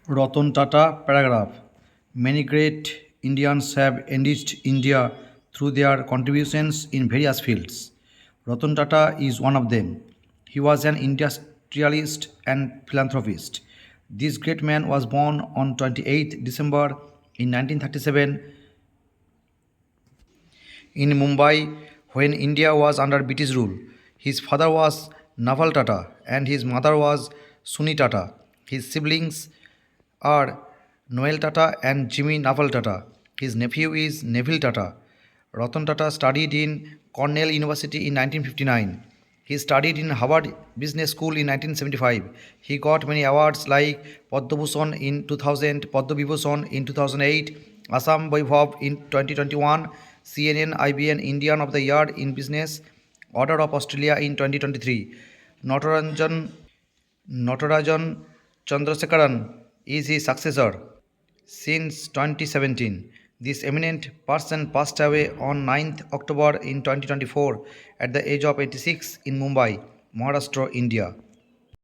Ratan Tata paragraph. Many great Indians have enriched India through their contributions in various fields. Ratan Tata is one of them. He was an industrialist and philanthropist. This great man was born on 28th December in 1937 in Mumbai when India was under British rule. His father was Naval Tata and his mother was Suni Tata. His siblings are Noel Tata and Jimmy Naval Tata. His nephew is Neville Tata. Ratan Tata studied in Cornell University in 1959. He studied in Harvard Business School in 1975. He got many awards like Padma Bhushan in 2000, Padma Vibhushan in 2008, Assam Vaibhav in 2021, CNN IBN Indian of the Year in Business, Order of Australia in 2023. Natarajan Chandrasekaran is his successor. Since 2017, this eminent person passed away on 9th October in 2024 at the age of 86 in Mumbai, Maharashtra, India.